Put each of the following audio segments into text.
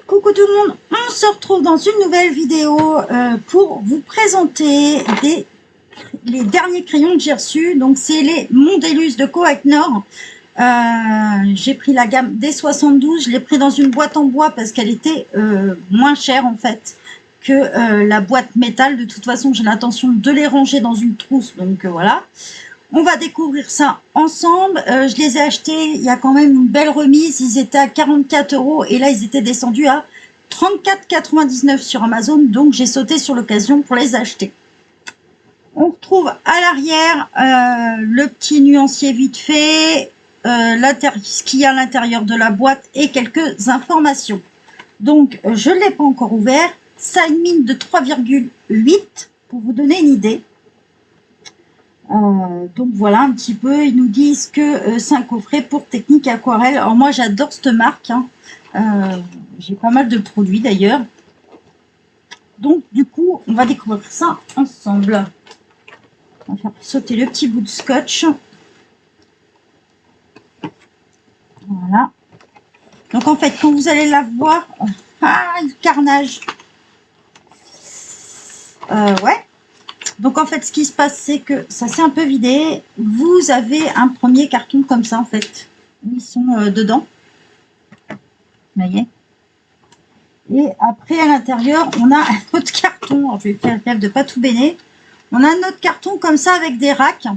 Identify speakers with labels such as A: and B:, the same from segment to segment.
A: Coucou tout le monde, on se retrouve dans une nouvelle vidéo pour vous présenter les derniers crayons que j'ai reçus. Donc c'est les Mondeluz de Kohac Nord. J'ai pris la gamme D72, je l'ai pris dans une boîte en bois parce qu'elle était moins chère en fait que la boîte métal. De toute façon, j'ai l'intention de les ranger dans une trousse, donc voilà. On va découvrir ça ensemble. Je les ai achetés, il y a quand même une belle remise. Ils étaient à 44 € et là, ils étaient descendus à 34,99 € sur Amazon. Donc, j'ai sauté sur l'occasion pour les acheter. On retrouve à l'arrière le petit nuancier vite fait, ce qu'il y a à l'intérieur de la boîte et quelques informations. Donc, je ne l'ai pas encore ouvert. Ça a une mine de 3,8 pour vous donner une idée. Donc voilà un petit peu, ils nous disent que c'est un coffret pour technique aquarelle. Alors moi j'adore cette marque, hein. J'ai pas mal de produits d'ailleurs. Donc du coup on va découvrir ça ensemble. On va faire sauter le petit bout de scotch. Voilà. Donc en fait quand vous allez la voir, le carnage. Ouais. Donc, en fait, ce qui se passe, c'est que ça s'est un peu vidé. Vous avez un premier carton comme ça, en fait. Ils sont dedans. Vous voyez. Et après, à l'intérieur, on a un autre carton. Alors, je vais faire gaffe de ne pas tout baigner. On a un autre carton comme ça avec des racks.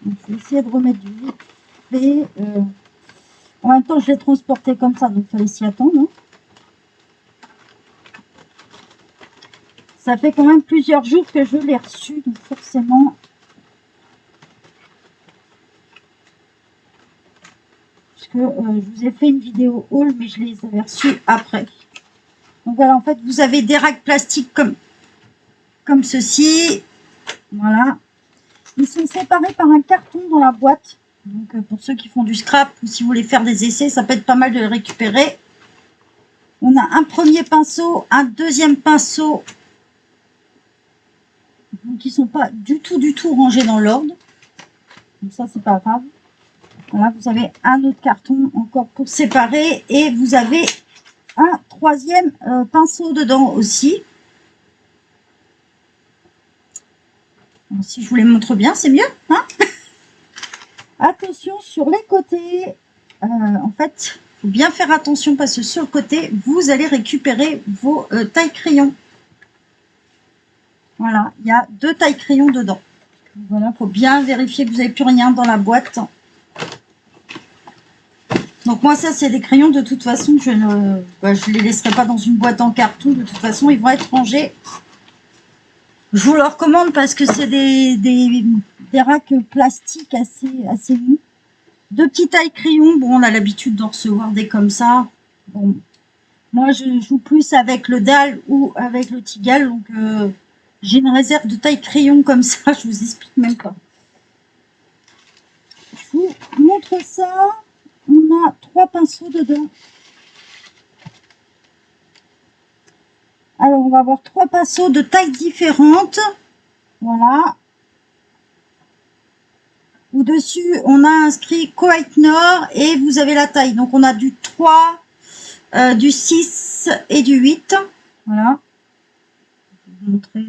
A: Donc, je vais essayer de remettre du vite. En même temps, je l'ai transporté comme ça, donc il fallait s'y attendre. Hein. Ça fait quand même plusieurs jours que je l'ai reçu, donc forcément. Parce que je vous ai fait une vidéo haul, mais je les avais reçus après. Donc voilà, en fait, vous avez des racks plastiques comme ceci. Voilà. Ils sont séparés par un carton dans la boîte. Donc pour ceux qui font du scrap ou si vous voulez faire des essais, ça peut être pas mal de les récupérer. On a un premier pinceau, un deuxième pinceau. Donc ils sont pas du tout rangés dans l'ordre. Donc ça c'est pas grave. Voilà, vous avez un autre carton encore pour séparer et vous avez un troisième pinceau dedans aussi. Donc, si je vous les montre bien, c'est mieux, hein. Attention sur les côtés. En fait, il faut bien faire attention parce que sur le côté, vous allez récupérer vos tailles crayons. Voilà, il y a 2 tailles crayons dedans. Voilà, il faut bien vérifier que vous n'avez plus rien dans la boîte. Donc moi, ça, c'est des crayons. De toute façon, je ne les laisserai pas dans une boîte en carton. De toute façon, ils vont être rangés. Je vous le recommande parce que c'est des racks plastiques assez mous. 2 petites tailles crayons. Bon, on a l'habitude d'en recevoir des comme ça. Bon, moi, je joue plus avec le dalle ou avec le Tigal. Donc, j'ai une réserve de taille crayon comme ça, je vous explique même pas. Je vous montre ça. On a 3 pinceaux dedans. Alors, on va avoir 3 pinceaux de tailles différentes. Voilà. Au-dessus, on a inscrit Kohac Nord et vous avez la taille. Donc, on a du 3, du 6 et du 8. Voilà. Je vais vous montrer.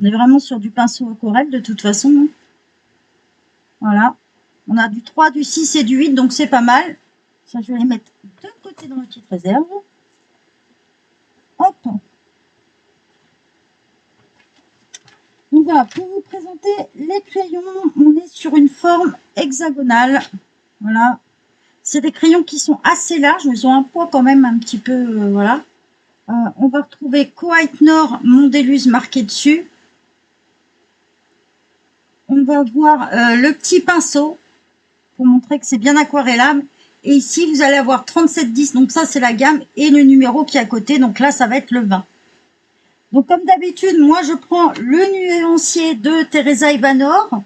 A: On est vraiment sur du pinceau aquarelle de toute façon. Voilà. On a du 3, du 6 et du 8, donc c'est pas mal. Ça, je vais les mettre de côté dans ma petite réserve. Hop. Donc voilà, pour vous présenter les crayons, on est sur une forme hexagonale. Voilà. C'est des crayons qui sont assez larges, ils ont un poids quand même un petit peu, voilà. On va retrouver Kohac Nord Mondeluz marqué dessus. On va voir le petit pinceau pour montrer que c'est bien aquarellable. Et ici, vous allez avoir 3710, donc ça, c'est la gamme, et le numéro qui est à côté. Donc là, ça va être le 20. Donc, comme d'habitude, moi, je prends le nuancier de Teresa Ivanor.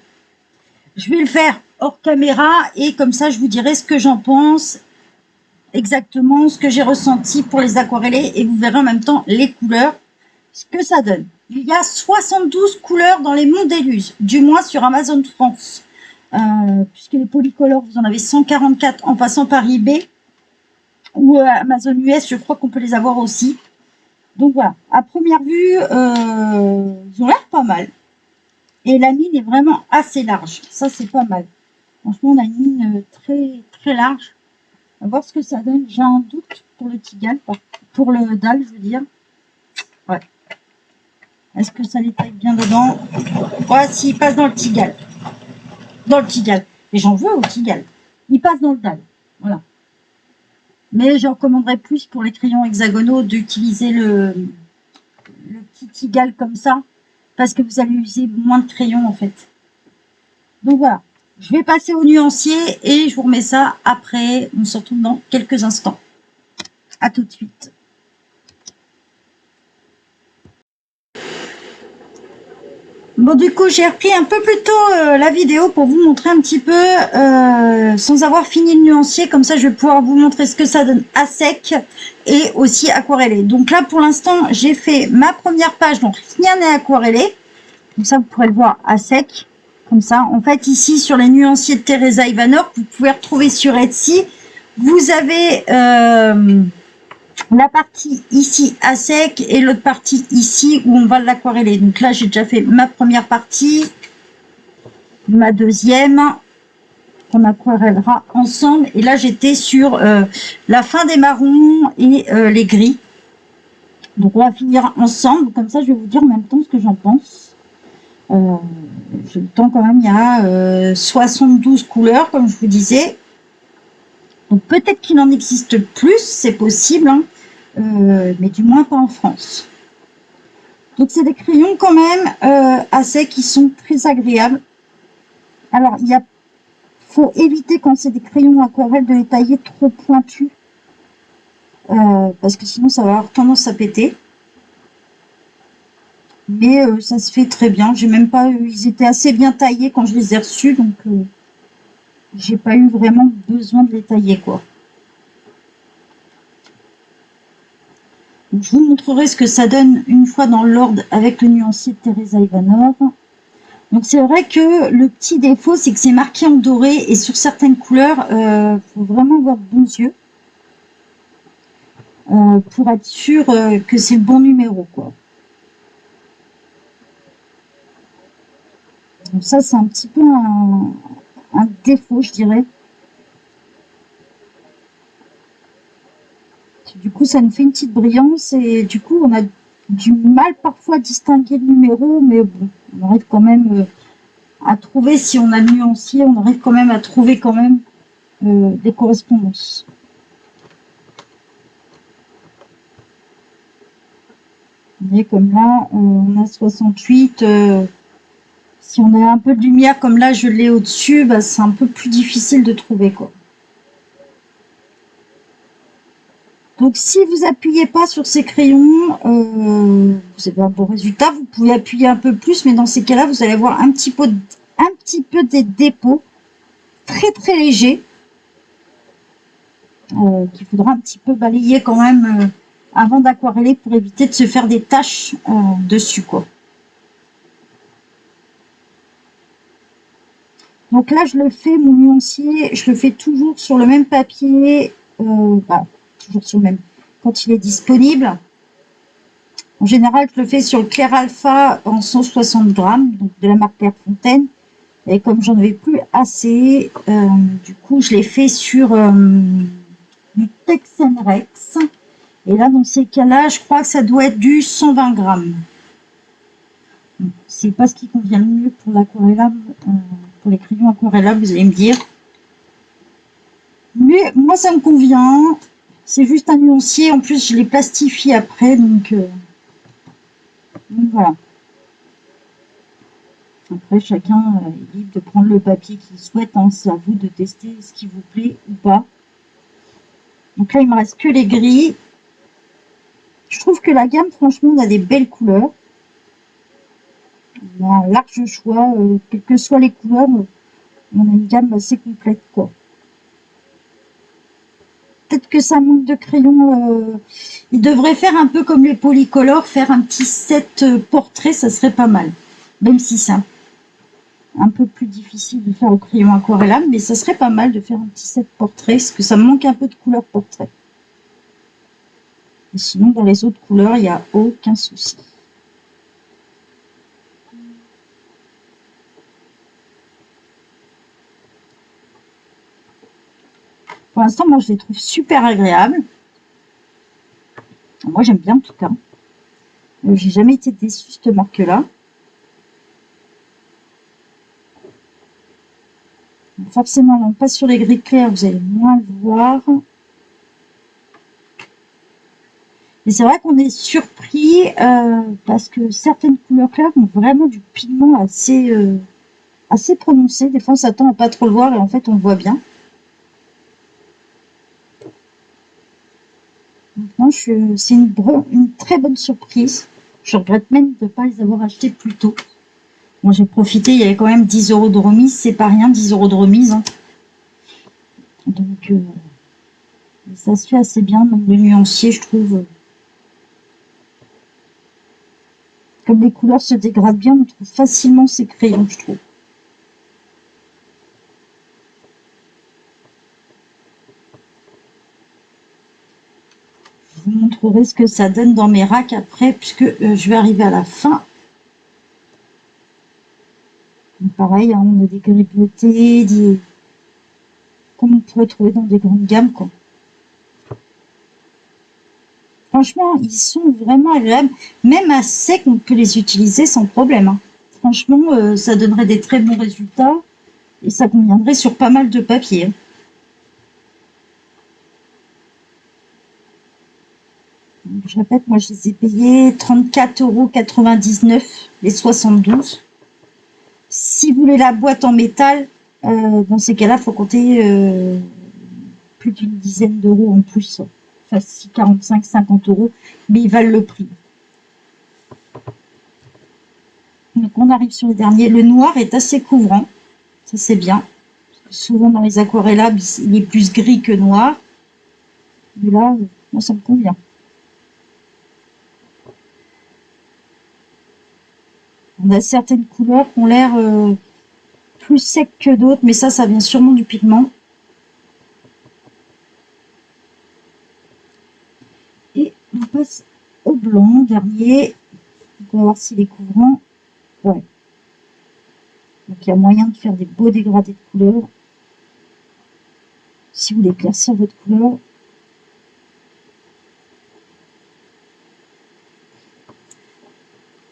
A: Je vais le faire hors caméra et comme ça, je vous dirai ce que j'en pense, exactement ce que j'ai ressenti pour les aquareller. Et vous verrez en même temps les couleurs, ce que ça donne. Il y a 72 couleurs dans les Mondeluz, du moins sur Amazon France. Puisque les polycolores, vous en avez 144 en passant par eBay. ou Amazon US, je crois qu'on peut les avoir aussi. Donc voilà, à première vue, ils ont l'air pas mal. Et la mine est vraiment assez large. Ça, c'est pas mal. Franchement, on a une mine très, très large. On va voir ce que ça donne. J'ai un doute pour le Tigal, pour le dalle, je veux dire. Ouais. Est-ce que ça les taille bien dedans? Ouais, s'il passe dans le Tigal. Dans le Tigal. Et j'en veux au Tigal. Il passe dans le dalle. Voilà. Mais je recommanderais plus pour les crayons hexagonaux d'utiliser le petit Tigal comme ça. Parce que vous allez user moins de crayons en fait. Donc voilà. Je vais passer au nuancier et je vous remets ça après. On se retrouve dans quelques instants. À tout de suite. Bon, du coup, j'ai repris un peu plus tôt la vidéo pour vous montrer un petit peu, sans avoir fini le nuancier. Comme ça, je vais pouvoir vous montrer ce que ça donne à sec et aussi aquarellé. Donc là, pour l'instant, j'ai fait ma première page. Donc, rien n'est aquarellé. Comme ça, vous pourrez le voir à sec. Comme ça, en fait, ici, sur les nuanciers de Teresa Ivanov, vous pouvez retrouver sur Etsy. Vous avez la partie ici à sec et l'autre partie ici où on va l'aquareller. Donc là, j'ai déjà fait ma première partie, ma deuxième, qu'on aquarellera ensemble. Et là, j'étais sur la fin des marrons et les gris. Donc, on va finir ensemble. Comme ça, je vais vous dire en même temps ce que j'en pense. J'ai le temps quand même, il y a 72 couleurs, comme je vous disais. Donc, peut-être qu'il en existe plus, c'est possible, hein. Mais du moins pas en France. Donc c'est des crayons quand même assez qui sont très agréables. Alors faut éviter quand c'est des crayons aquarelle de les tailler trop pointus parce que sinon ça va avoir tendance à péter. Mais ça se fait très bien. J'ai même pas ils étaient assez bien taillés quand je les ai reçus, donc j'ai pas eu vraiment besoin de les tailler quoi. Donc, je vous montrerai ce que ça donne une fois dans l'ordre avec le nuancier de Teresa Ivanov. Donc c'est vrai que le petit défaut, c'est que c'est marqué en doré et sur certaines couleurs, faut vraiment avoir de bons yeux pour être sûr que c'est le bon numéro, quoi. Donc ça, c'est un petit peu un défaut, je dirais. Du coup, ça nous fait une petite brillance et du coup, on a du mal parfois à distinguer le numéro, mais bon, on arrive quand même à trouver, si on a le nuancier, on arrive quand même à trouver quand même des correspondances. Vous voyez, comme là, on a 68. Si on a un peu de lumière, comme là, je l'ai au-dessus, bah, c'est un peu plus difficile de trouver, quoi. Donc, si vous appuyez pas sur ces crayons, vous avez un bon résultat. Vous pouvez appuyer un peu plus, mais dans ces cas-là, vous allez avoir un petit peu des dépôts très très légers qu'il faudra un petit peu balayer quand même avant d'aquareller pour éviter de se faire des taches dessus, quoi. Donc là, je le fais, mon nuancier, je le fais toujours sur le même papier, toujours sur le même, quand il est disponible. En général, je le fais sur le Clair Alpha en 160 grammes, donc de la marque Clairefontaine. Et comme j'en avais plus assez, du coup, je l'ai fait sur du Texenrex. Et là, dans ces cas-là, je crois que ça doit être du 120 grammes. C'est pas ce qui convient le mieux pour l'aquarellable, pour les crayons aquarellables, vous allez me dire. Mais moi, ça me convient. C'est juste un nuancier. En plus, je l'ai plastifié après, donc voilà. Après, chacun est libre de prendre le papier qu'il souhaite. Hein. C'est à vous de tester ce qui vous plaît ou pas. Donc là, il me reste que les gris. Je trouve que la gamme, franchement, on a des belles couleurs. On a un large choix, quelles que soient les couleurs, on a une gamme assez complète, quoi. Peut-être que ça manque de crayons. Ils devraient faire un peu comme les polycolores, faire un petit set portrait, ça serait pas mal. Même si c'est un peu plus difficile de faire au crayon aquarellable, mais ça serait pas mal de faire un petit set portrait, parce que ça me manque un peu de couleur portrait. Et sinon, dans les autres couleurs, il n'y a aucun souci. Pour l'instant, moi, je les trouve super agréables. Moi, j'aime bien en tout cas. J'ai jamais été déçue de cette marque-là. Forcément, on passe sur les gris clairs, vous allez moins le voir. Et c'est vrai qu'on est surpris parce que certaines couleurs claires ont vraiment du pigment assez prononcé. Des fois, on s'attend à pas trop le voir et en fait, on le voit bien. Maintenant, c'est une très bonne surprise. Je regrette même de ne pas les avoir achetés plus tôt. Bon, j'ai profité, il y avait quand même 10 € de remise. C'est pas rien, 10 € de remise. Hein. Donc, ça se fait assez bien, même le nuancier, je trouve. Comme les couleurs se dégradent bien, on trouve facilement ces crayons, je trouve. Je vous montrerai ce que ça donne dans mes racks après, puisque je vais arriver à la fin. Donc pareil, hein, on a des gris bleutés, comme on pourrait trouver dans des grandes gammes, quoi. Franchement, ils sont vraiment agréables. Même à sec, on peut les utiliser sans problème. Hein. Franchement, ça donnerait des très bons résultats et ça conviendrait sur pas mal de papier. Hein. Je répète, moi je les ai payés 34,99 € les 72. Si vous voulez la boîte en métal, dans ces cas-là, il faut compter plus d'une dizaine d'euros en plus. Facile 45-50 €, mais ils valent le prix. Donc on arrive sur le dernier. Le noir est assez couvrant, ça c'est bien. Souvent dans les aquarelables, il est plus gris que noir. Mais là, moi ça me convient. On a certaines couleurs qui ont l'air plus secs que d'autres, mais ça vient sûrement du pigment. Et on passe au blanc, dernier. On va voir s'il est couvrant. Ouais. Donc il y a moyen de faire des beaux dégradés de couleurs. Si vous voulez éclaircir votre couleur.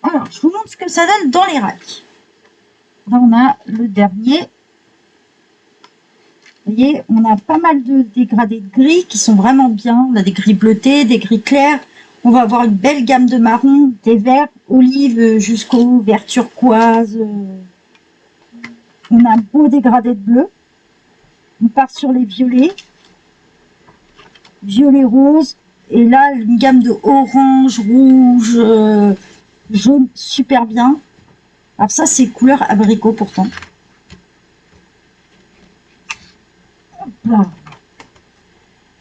A: Alors, je vous montre ce que ça donne dans les racks. Là, on a le dernier. Vous voyez, on a pas mal de dégradés de gris qui sont vraiment bien. On a des gris bleutés, des gris clairs. On va avoir une belle gamme de marron, des verts, olives jusqu'au vert turquoise. On a un beau dégradé de bleu. On part sur les violets. Violet rose. Et là, une gamme de orange, rouge, jaune, super bien. Alors ça, c'est couleur abricot pourtant. Hop là.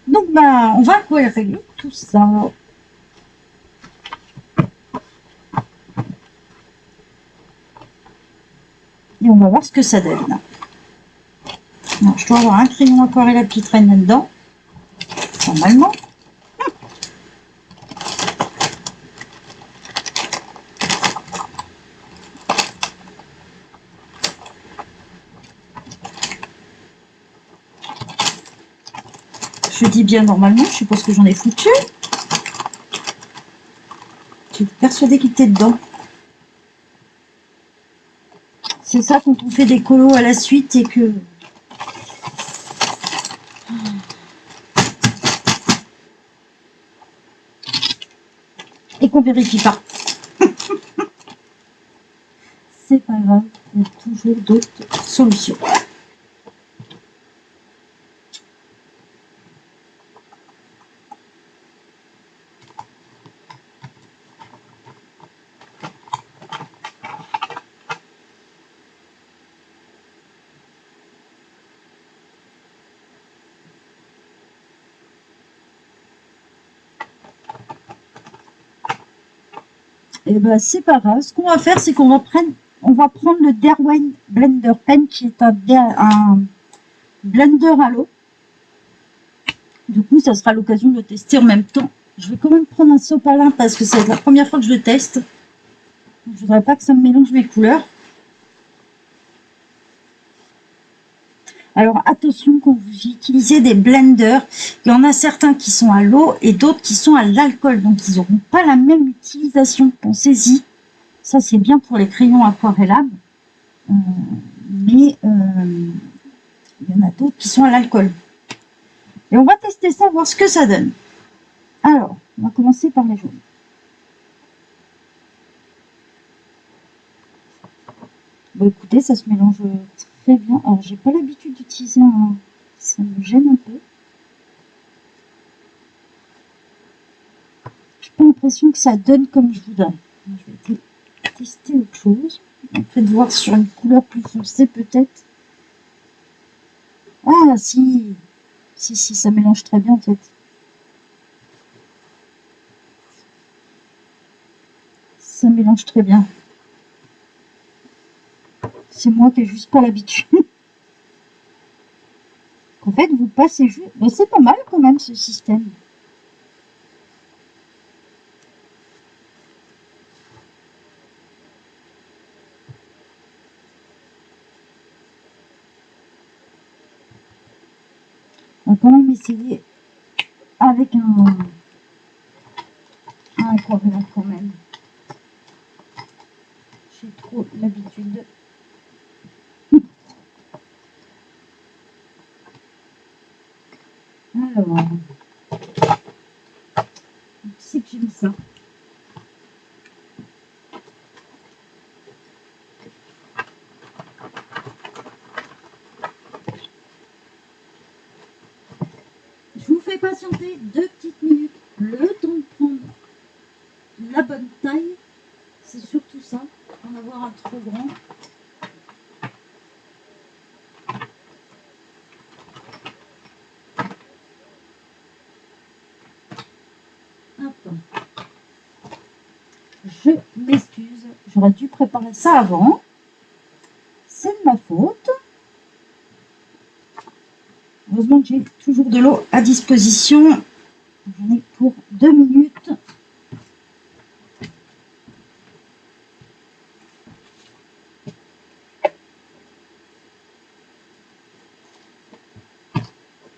A: Donc, bah, on va régler tout ça. Et on va voir ce que ça donne. Alors, je dois avoir un crayon aquarelle qui traîne là-dedans. Normalement. Je dis bien normalement, je suppose que j'en ai foutu. J'étais persuadée qu'il était dedans. C'est ça quand on fait des colos à la suite et que... Et qu'on vérifie pas. C'est pas grave, il y a toujours d'autres solutions. Et ben c'est pas grave. Ce qu'on va faire, c'est qu'on va prendre le Derwent Blender Pen, qui est un blender à l'eau. Du coup, ça sera l'occasion de le tester en même temps Je vais quand même prendre un sopalin parce que c'est la première fois que je le teste. Je voudrais pas que ça me mélange mes couleurs. Alors attention quand vous utilisez des blenders, il y en a certains qui sont à l'eau et d'autres qui sont à l'alcool. Donc ils n'auront pas la même utilisation. Pensez-y. Ça c'est bien pour les crayons aquarellables. Mais il y en a d'autres qui sont à l'alcool. Et on va tester ça, voir ce que ça donne. Alors, on va commencer par les jaunes. Bon, écoutez, ça se mélange très bien. Alors, j'ai pas l'habitude d'utiliser un... Ça me gêne un peu. J'ai pas l'impression que ça donne comme je voudrais. Je vais tester autre chose. En fait, voir sur une couleur plus foncée, peut-être. Ah, si. Si, ça mélange très bien, en fait. Ça mélange très bien. C'est moi qui n'ai juste pas l'habitude. En fait, vous passez juste... Mais c'est pas mal quand même, ce système. On va quand même essayer avec un aquarelle quand même. J'ai trop l'habitude. Alors, c'est que j'aime ça. Je vous fais patienter 2 petites minutes, le temps de prendre la bonne taille. C'est surtout ça, en avoir un trop grand. Hop. Je m'excuse, j'aurais dû préparer ça avant. C'est de ma faute. Heureusement que j'ai toujours de l'eau à disposition. J'en ai pour 2 minutes.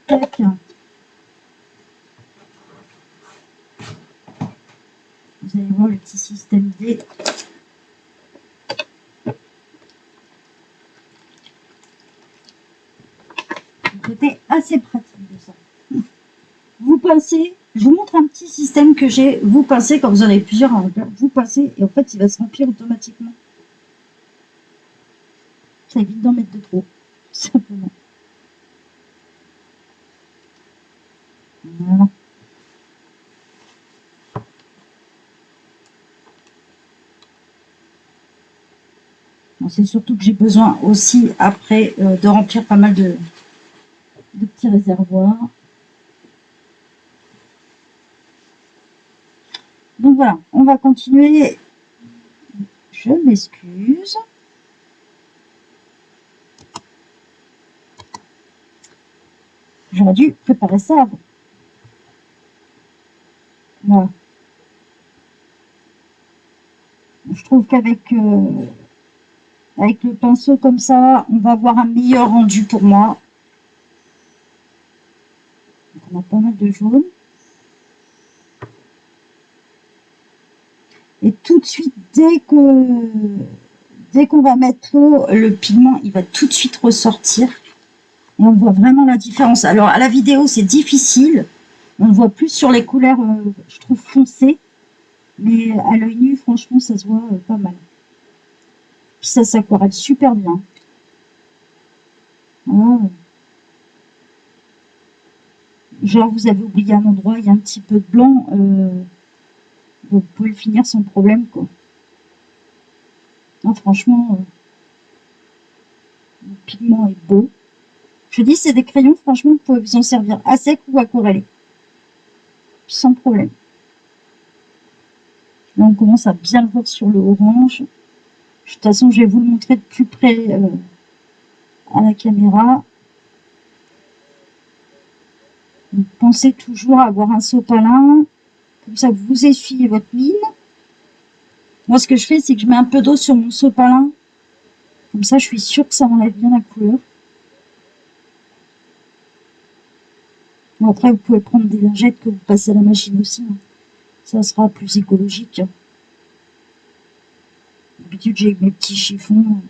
A: Tac. Vous allez voir le petit système D. C'était assez pratique de ça. Vous pincez, je vous montre un petit système que j'ai. Vous pincez quand vous en avez plusieurs à remplir. Vous pincez et en fait il va se remplir automatiquement. Ça évite d'en mettre de trop, simplement. Voilà. C'est surtout que j'ai besoin aussi après de remplir pas mal de petits réservoirs. Donc voilà, on va continuer. Je m'excuse. J'aurais dû préparer ça avant. Voilà. Je trouve qu'avec avec le pinceau comme ça, on va avoir un meilleur rendu pour moi. Donc on a pas mal de jaune. Et tout de suite, dès qu'on va mettre l'eau, le pigment, il va tout de suite ressortir. Et on voit vraiment la différence. Alors, à la vidéo, c'est difficile. On voit plus sur les couleurs, je trouve, foncées. Mais à l'œil nu, franchement, ça se voit pas mal. Puis ça s'aquarelle super bien. Voilà. Genre, vous avez oublié un endroit, il y a un petit peu de blanc. Vous pouvez le finir sans problème, quoi. Non, franchement, le pigment est beau. Je dis, c'est des crayons, franchement, vous pouvez vous en servir à sec ou aquarellé. Sans problème. Là, on commence à bien le voir sur le orange. De toute façon, je vais vous le montrer de plus près à la caméra. Donc, pensez toujours à avoir un sopalin. Comme ça, vous essuyez votre mine. Moi, ce que je fais, c'est que je mets un peu d'eau sur mon sopalin. Comme ça, je suis sûre que ça enlève bien la couleur. Bon, après, vous pouvez prendre des lingettes que vous passez à la machine aussi. Hein. Ça sera plus écologique. D'habitude, j'ai mes petits chiffons.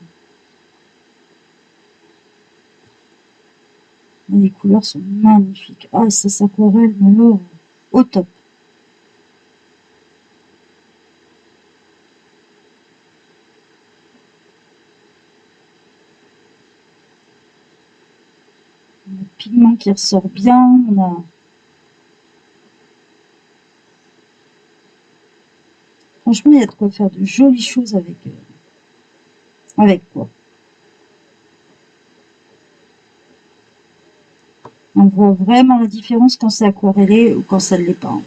A: Les couleurs sont magnifiques. Ah, ça s'aquarelle, mais là, au top. Le pigment qui ressort bien. On a... Franchement, il y a de quoi faire de jolies choses avec quoi. On voit vraiment la différence quand c'est aquarellé ou quand ça ne l'est pas.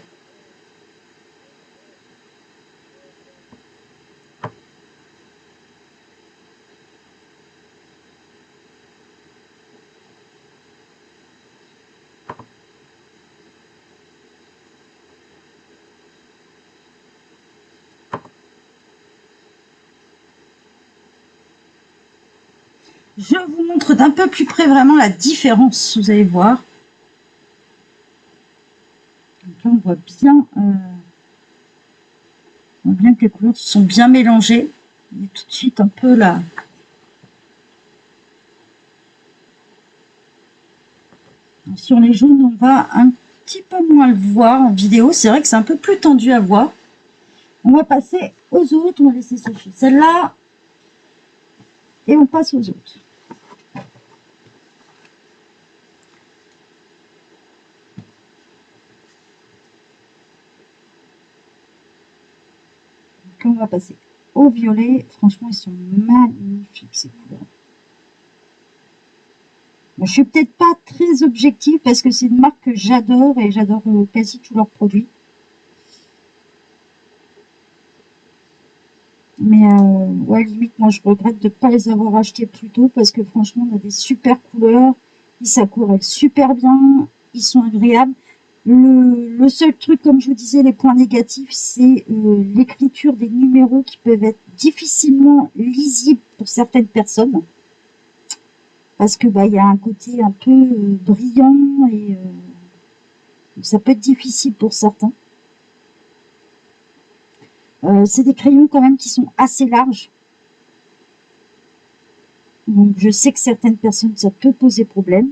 A: Je vous montre d'un peu plus près vraiment la différence, vous allez voir. Donc là, on voit bien que les couleurs sont bien mélangées. Il y a tout de suite un peu là. Sur les jaunes, on va un petit peu moins le voir en vidéo. C'est vrai que c'est un peu plus tendu à voir. On va passer aux autres. On va laisser sécher celle-là. Et on passe aux autres. Donc on va passer au violet. Franchement, ils sont magnifiques ces couleurs. Bon, je suis peut-être pas très objective parce que c'est une marque que j'adore et j'adore quasi tous leurs produits. Mais ouais, limite, moi je regrette de ne pas les avoir achetés plus tôt parce que franchement, on a des super couleurs. Ils s'aquarellent super bien. Ils sont agréables. Le seul truc, comme je vous disais, les points négatifs, c'est l'écriture des numéros qui peuvent être difficilement lisibles pour certaines personnes. Parce que il y a un côté un peu brillant et ça peut être difficile pour certains. C'est des crayons quand même qui sont assez larges. Donc je sais que certaines personnes, ça peut poser problème.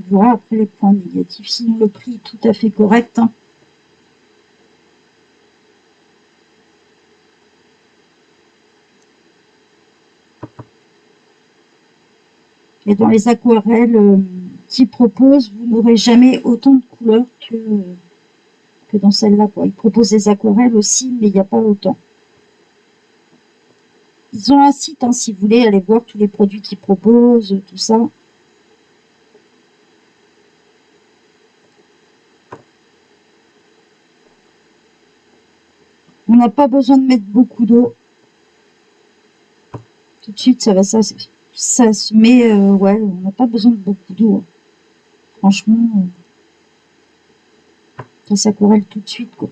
A: Voilà, après les points négatifs. Sinon le prix est tout à fait correct. Hein. Et dans les aquarelles qu'ils proposent, vous n'aurez jamais autant de couleurs que dans celle-là. Ils proposent des aquarelles aussi, mais il n'y a pas autant. Ils ont un site, hein, si vous voulez, aller voir tous les produits qu'ils proposent, tout ça. On n'a pas besoin de mettre beaucoup d'eau. Tout de suite, ça se met, ouais, on n'a pas besoin de beaucoup d'eau. Franchement, ça s'aquarelle tout de suite, quoi.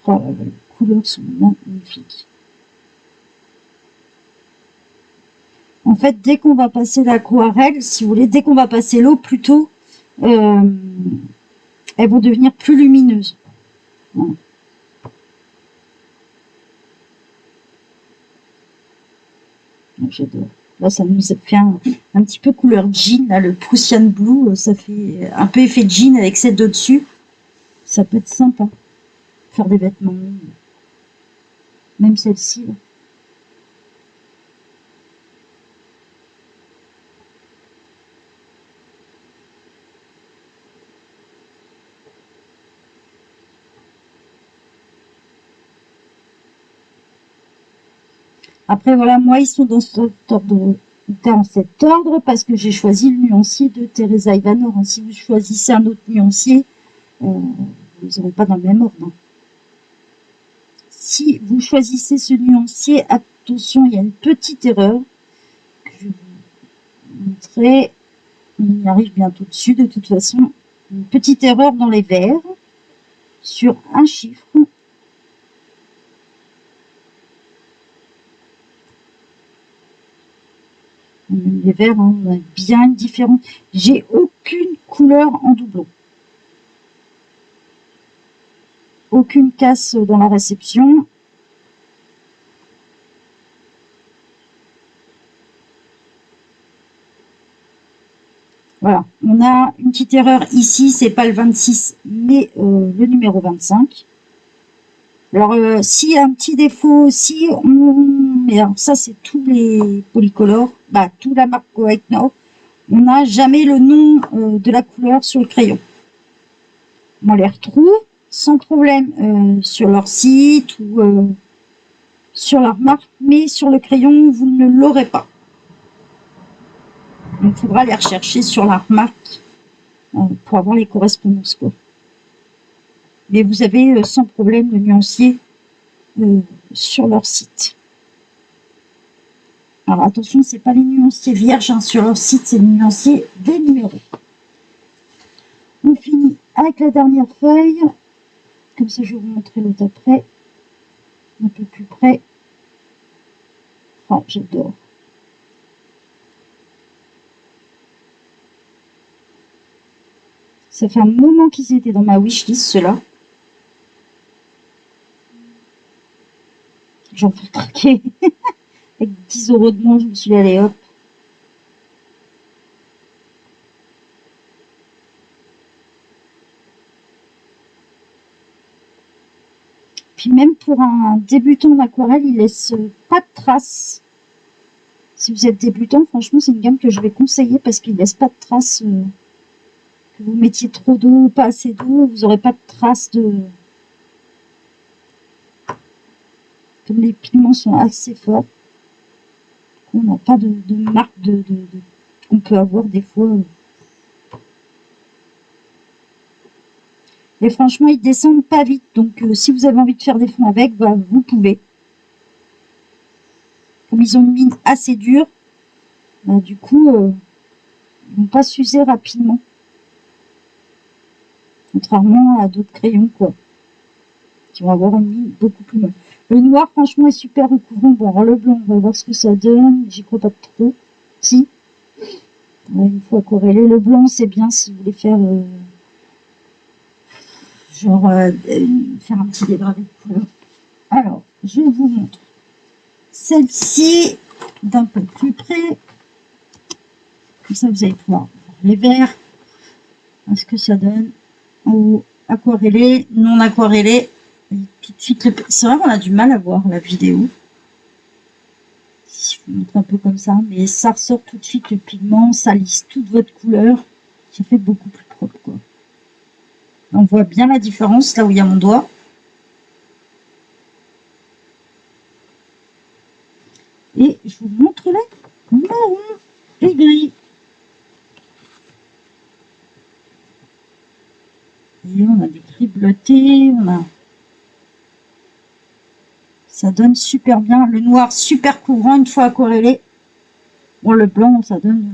A: Oh, les couleurs sont magnifiques. En fait, dès qu'on va passer l'aquarelle, si vous voulez, dès qu'on va passer l'eau, plutôt, elles vont devenir plus lumineuses. Voilà. J'adore. Là, ça nous fait un petit peu couleur jean. Là, le Prussian Blue, ça fait un peu effet jean avec cette d'eau dessus. Ça peut être sympa. Faire des vêtements. Même celle-ci. Après, voilà, moi, ils sont dans cet ordre parce que j'ai choisi le nuancier de Teresa Ivanov. Si vous choisissez un autre nuancier, vous les aurez pas dans le même ordre. Hein. Si vous choisissez ce nuancier, attention, il y a une petite erreur que je vais vous montrer. On y arrive bientôt dessus de toute façon. Une petite erreur dans les verres sur un chiffre. Les verres, hein, on a bien différents. J'ai aucune couleur en doublon. Aucune casse dans la réception. Voilà, on a une petite erreur ici, c'est pas le 26, mais le numéro 25. Alors, s'il y a un petit défaut, si on... Mais alors, ça, c'est tous les polycolores, bah, toute la marque Kohac Nord, on n'a jamais le nom de la couleur sur le crayon. On les retrouve sans problème sur leur site ou sur leur marque, mais sur le crayon, vous ne l'aurez pas. Donc, il faudra les rechercher sur la marque pour avoir les correspondances, quoi. Mais vous avez sans problème le nuancier sur leur site. Alors attention, c'est pas les nuanciers vierges hein, sur leur site, c'est les nuanciers des numéros. On finit avec la dernière feuille. Comme ça, je vais vous montrer l'autre après. Un peu plus près. Oh, j'adore. Ça fait un moment qu'ils étaient dans ma wishlist, ceux-là. J'en fais craquer. Avec 10 € de moins, je me suis dit, allez hop. Puis même pour un débutant en aquarelle, il laisse pas de traces. Si vous êtes débutant, franchement, c'est une gamme que je vais conseiller parce qu'il laisse pas de traces. Que vous mettiez trop d'eau ou pas assez d'eau, vous n'aurez pas de traces de... Comme les pigments sont assez forts, on n'a pas de marque qu'on peut avoir des fois. Et franchement, ils descendent pas vite. Donc, si vous avez envie de faire des fonds avec, bah, vous pouvez. Comme ils ont une mine assez dure, bah, du coup, ils vont pas s'user rapidement. Contrairement à d'autres crayons, quoi. Qui vont avoir une mine beaucoup plus molle. Le noir, franchement, est super recouvrant. Bon, alors le blanc, on va voir ce que ça donne. J'y crois pas trop. Si. Ouais, une fois aquarellé. Le blanc, c'est bien si vous voulez faire... faire un petit dégradé de couleur. Alors, je vous montre celle-ci d'un peu plus près. Comme ça, vous allez pouvoir voir les verts. Ce que ça donne. En haut, aquarellé, non aquarellé. Et tout de suite, c'est vrai qu'on a du mal à voir la vidéo. Si je vous montre un peu comme ça, mais ça ressort tout de suite le pigment, ça lisse toute votre couleur. Ça fait beaucoup plus propre, quoi. On voit bien la différence là où il y a mon doigt. Et je vous montre les marron et gris. Et on a des gris bleutés, on a... Ça donne super bien. Le noir super couvrant une fois aquarellé. Bon, le blanc, ça donne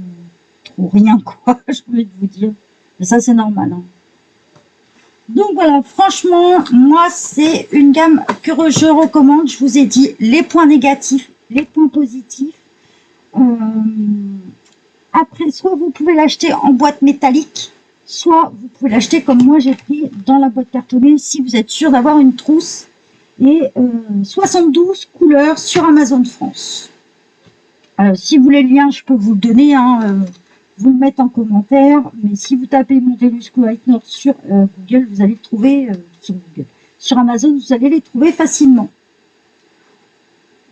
A: trop rien, quoi, j'ai envie de vous dire. Mais ça, c'est normal, hein. Donc voilà, franchement, moi, c'est une gamme que je recommande. Je vous ai dit les points négatifs, les points positifs. Après, soit vous pouvez l'acheter en boîte métallique, soit vous pouvez l'acheter comme moi, j'ai pris dans la boîte cartonnée, si vous êtes sûr d'avoir une trousse. Et 72 couleurs sur Amazon France. Si vous voulez le lien, je peux vous le donner, hein, vous le mettre en commentaire, mais si vous tapez Mondeluz Kohac Nord sur Google, vous allez le trouver sur Google. Sur Amazon, vous allez les trouver facilement.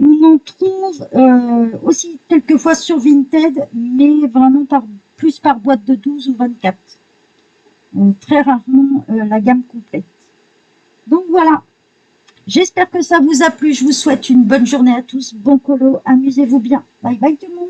A: On en trouve aussi quelquefois sur Vinted, mais vraiment plus par boîte de 12 ou 24. Très rarement la gamme complète. Donc voilà. J'espère que ça vous a plu. Je vous souhaite une bonne journée à tous. Bon colo. Amusez-vous bien. Bye bye tout le monde.